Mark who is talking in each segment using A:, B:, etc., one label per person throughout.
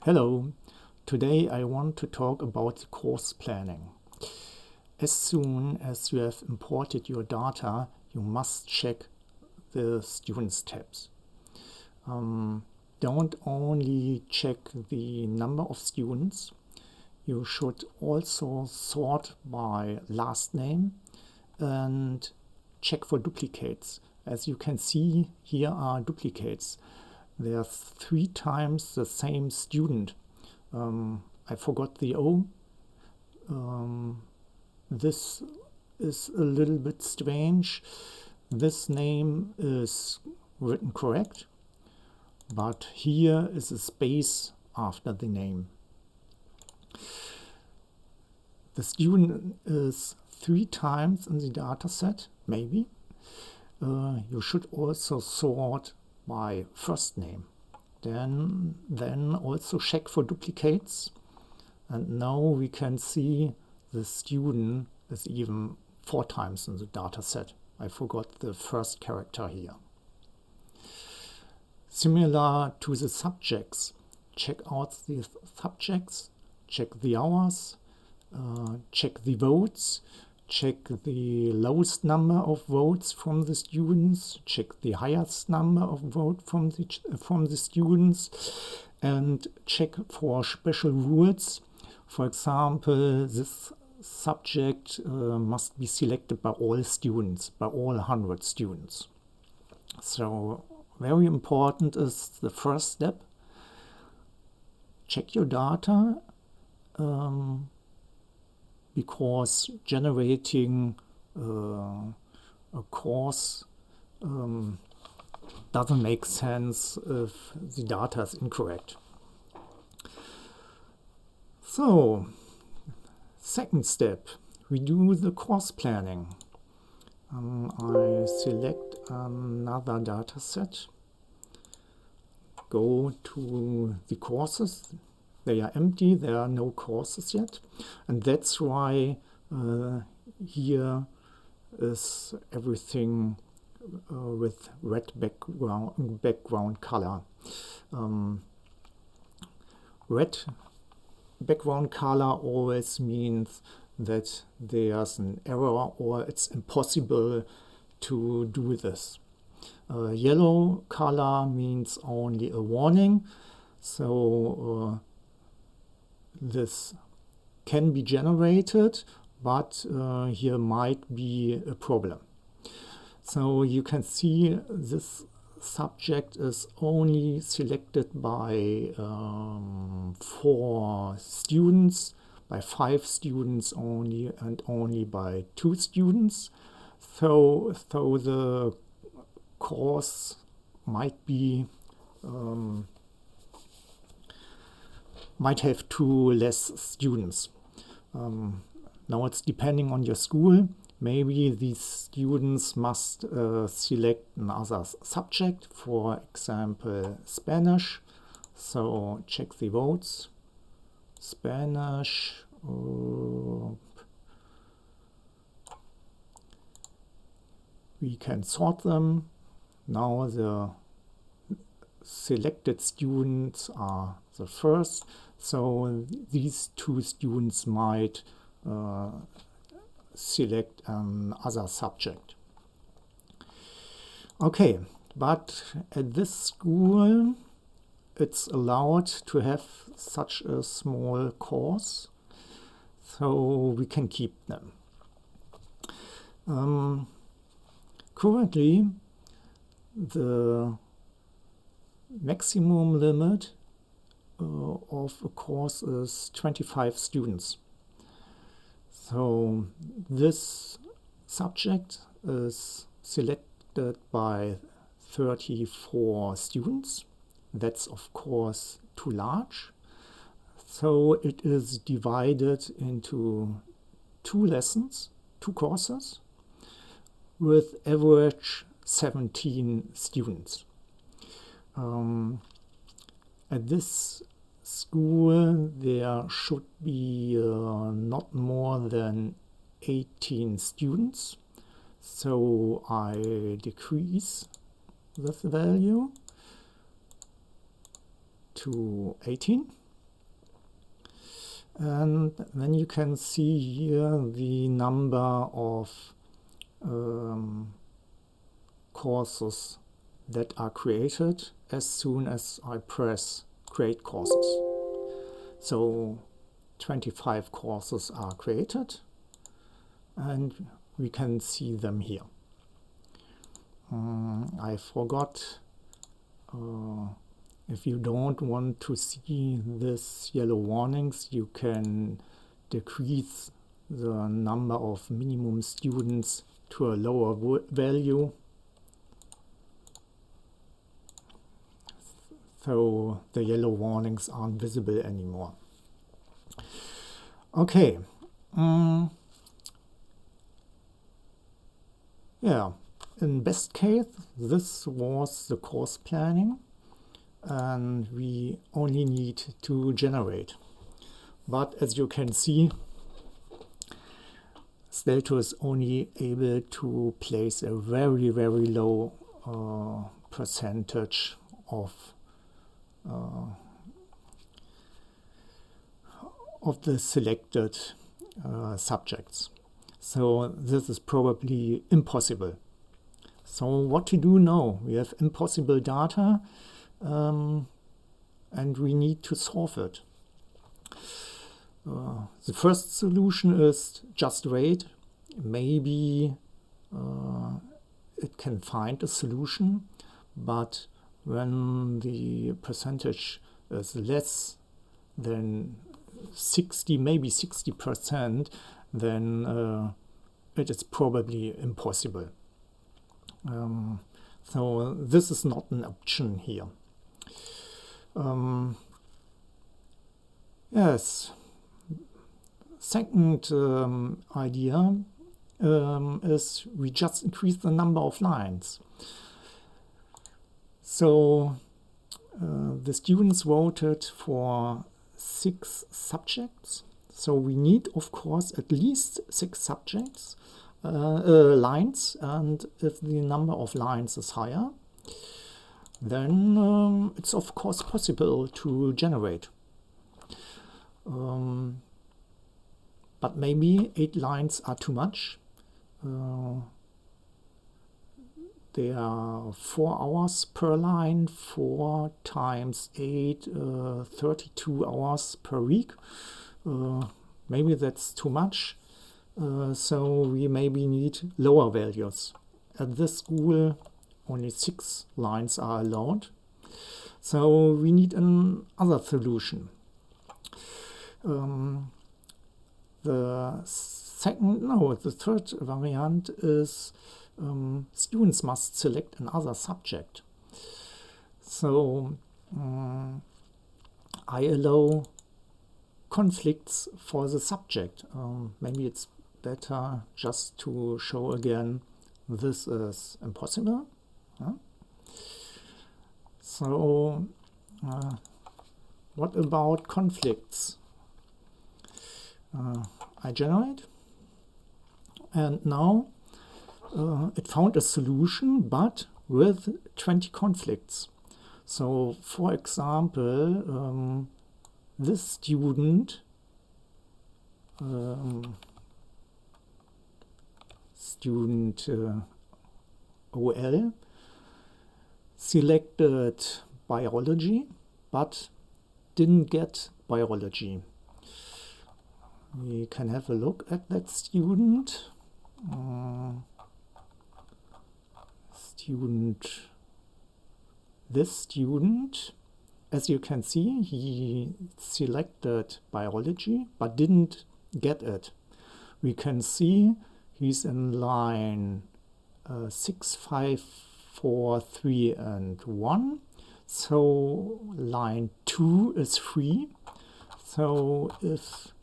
A: Hello, today I want to talk about course planning. As soon as you have imported your data, you must check the Students tabs. Don't only check the number of students, you should also sort by last name and check for duplicates. As you can see, here are duplicates. There's 3 times the same student. I forgot the O. This is a little bit strange. This name is written correct, but here is a space after the name. The student is 3 times in the data set, maybe. You should also sort by first name. Then also check for duplicates. And now we can see the student is even 4 times in the data set. I forgot the first character here. Similar to the subjects, check out the subjects, check the hours, check the votes, check the lowest number of votes from the students, check the highest number of votes from the students, and check for special rules. For example, this subject must be selected by all students, by all 100 students. So very important is the first step. Check your data, because generating a course doesn't make sense if the data is incorrect. So, second step, we do the course planning. I select another data set, go to the courses. They are empty, there are no courses yet, and that's why here is everything with red background color. Red background color always means that there's an error or it's impossible to do this. Yellow color means only a warning, so this can be generated, but here might be a problem. So you can see this subject is only selected by 4 students, by 5 students only, and only by 2 students. So the course might be might have 2 less students. Now it's depending on your school. Maybe these students must select another subject, for example Spanish. So check the votes. Spanish. We can sort them. Now the selected students are the first. So these 2 students might select another subject. Okay, but at this school it's allowed to have such a small course, so we can keep them. Currently, the maximum limit of a course is 25 students. So this subject is selected by 34 students. That's of course too large. So it is divided into 2 lessons, 2 courses, with average 17 students. At this school there should be not more than 18 students, so I decrease this value to 18. And then you can see here the number of courses that are created as soon as I press create courses. So 25 courses are created and we can see them here. I forgot, if you don't want to see this yellow warnings, you can decrease the number of minimum students to a lower value. So the yellow warnings aren't visible anymore. Okay. Yeah, in best case, this was the course planning and we only need to generate. But as you can see, StElTo is only able to place a very, very low percentage of the selected subjects. So this is probably impossible. So what to do now? We have impossible data and we need to solve it. The first solution is just wait. Maybe it can find a solution, but when the percentage is less than 60, maybe 60%, then it is probably impossible. So this is not an option here. Yes. Second idea is we just increase the number of lines. So the students voted for 6 subjects. So we need, of course, at least 6 subjects, lines, and if the number of lines is higher, then it's of course possible to generate. But maybe 8 lines are too much. There are 4 hours per line, 4 times 8, 32 hours per week. Maybe that's too much, so we maybe need lower values. At this school only 6 lines are allowed, so we need another solution. The third variant is students must select another subject. So I allow conflicts for the subject. Maybe it's better just to show again this is impossible. So what about conflicts? I generate, and now it found a solution, but with 20 conflicts. So for example, this student OL selected biology but didn't get biology. We can have a look at that student. This student, as you can see, he selected biology but didn't get it. We can see he's in line 6, 5, 4, 3 and 1. So line 2 is free. So if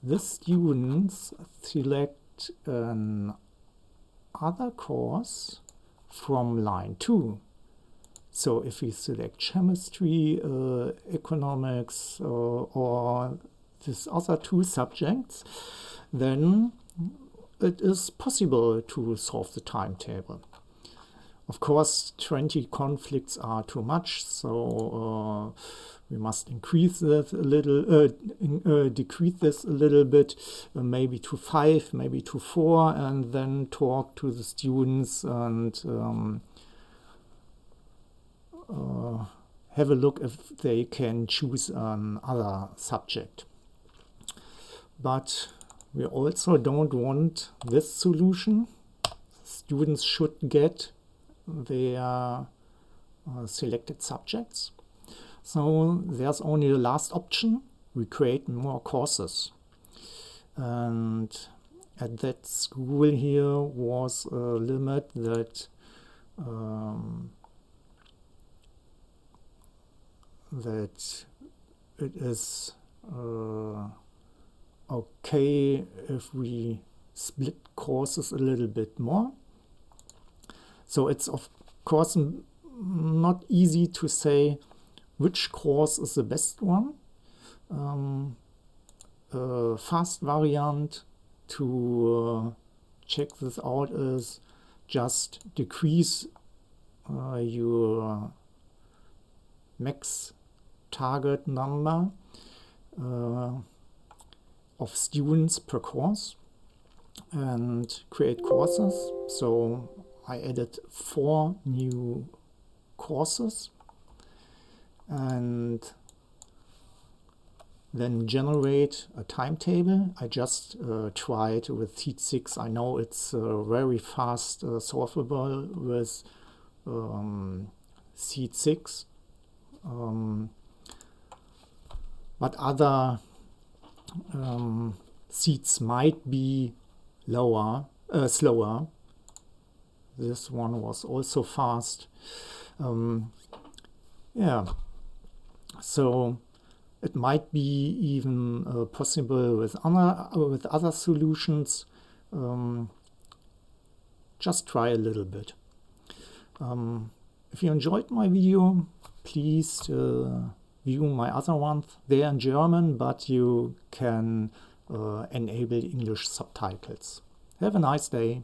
A: the students select an other course from line 2, so if we select chemistry, economics, or these other 2 subjects, then it is possible to solve the timetable. Of course, 20 conflicts are too much, so we must increase this a little, decrease this a little bit, maybe to 5, maybe to 4, and then talk to the students and have a look if they can choose another subject. But we also don't want this solution. Students should get their selected subjects. So there's only the last option. We create more courses. And at that school here was a limit that it is okay if we split courses a little bit more. So it's of course not easy to say which course is the best one. A fast variant to check this out is just decrease your max target number of students per course and create courses. So I added 4 new courses and then generate a timetable. I just tried with T6. I know it's very fast solvable with C6, but other seats might be slower. This one was also fast. Yeah, so it might be even possible with other solutions. Just try a little bit. If you enjoyed my video, please view my other ones. They're in German, but you can enable English subtitles. Have a nice day.